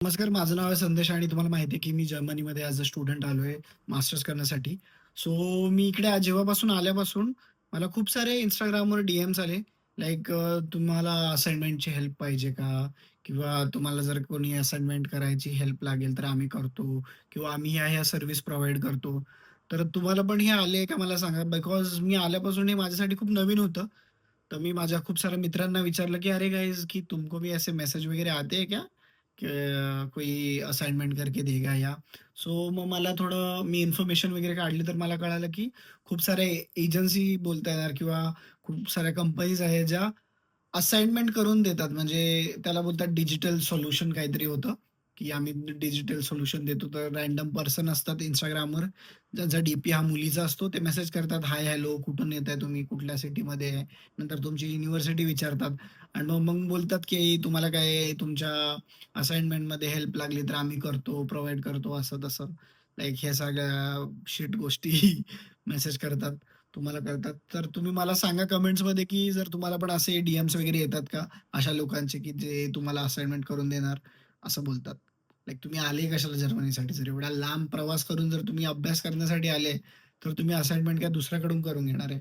नमस्कार, माझं नाव आहे संदेश आणि तुम्हाला माहिती आहे, की मी जर्मनीमध्ये ॲज अ स्टुडंट आलोय मास्टर्स करण्यासाठी. सो मी इकडे जेव्हापासून आल्यापासून मला खूप सारे Instagramवर डीएम्स आले. लाइक तुम्हाला असाइनमेंटची हेल्प पाहिजे का? किंवा तुम्हाला जर कोणी असाइनमेंट करायची हेल्प लागेल तर आम्ही करतो किंवा आम्ही ह्या-ह्या सर्व्हिस प्रोव्हाईड करतो. तर तुम्हाला पण हे आले का मला सांगा? बिकॉज मी आल्यापासून हे माझ्यासाठी खूप नवीन होतं. तर मी माझ्या खूप साऱ्या मित्रांना विचारलं, की "अरे गाइस, की तुमको भी ऐसे मैसेज वगैरह आते हैं क्या? कि कोई असाइनमेंट करके देगा या?" सो मग मला थोडं मी इन्फॉर्मेशन वगैरे काढली, तर मला कळालं, की खूप सारे एजन्सी बोलता येणार किंवा खूप साऱ्या कंपनीज आहेत, ज्या असाइनमेंट करून देतात. म्हणजे त्याला बोलतात डिजिटल सोल्युशन काहीतरी होतं, की आम्ही डिजिटल सोल्युशन देतो. तर रँडम पर्सन असतात Instagramवर, ज्यांचा डी-पी हा मुलीचा असतो. ते मेसेज करतात, "हाय, हॅलो, कुठून येताय तुम्ही? कुठल्या सिटीमध्ये आहे?" नंतर तुमची युनिव्हर्सिटी विचारतात आणि मग मग बोलतात, की "तुम्हाला काय तुमच्या असाइनमेंटमध्ये हेल्प लागली तर आम्ही करतो, प्रोव्हाईड करतो." असं-तसं. लाइक ह्या सगळ्या शिट गोष्टी मेसेज करतात. तुम्हाला कळतात. तर तुम्ही मला सांगा कमेंट्समध्ये, की जर तुम्हाला पण असे डी-एम्स वगैरे येतात का अशा लोकांचे, की जे तुम्हाला असाइनमेंट करून देणार असं बोलतात. लाइक तुम्ही आले कशाला जर्मनीसाठी? जर एवढा लांब प्रवास करून जर तुम्ही अभ्यास करण्यासाठी आले, तर तुम्ही असाइनमेंट काय दुसऱ्याकडून करून घेणार आहे?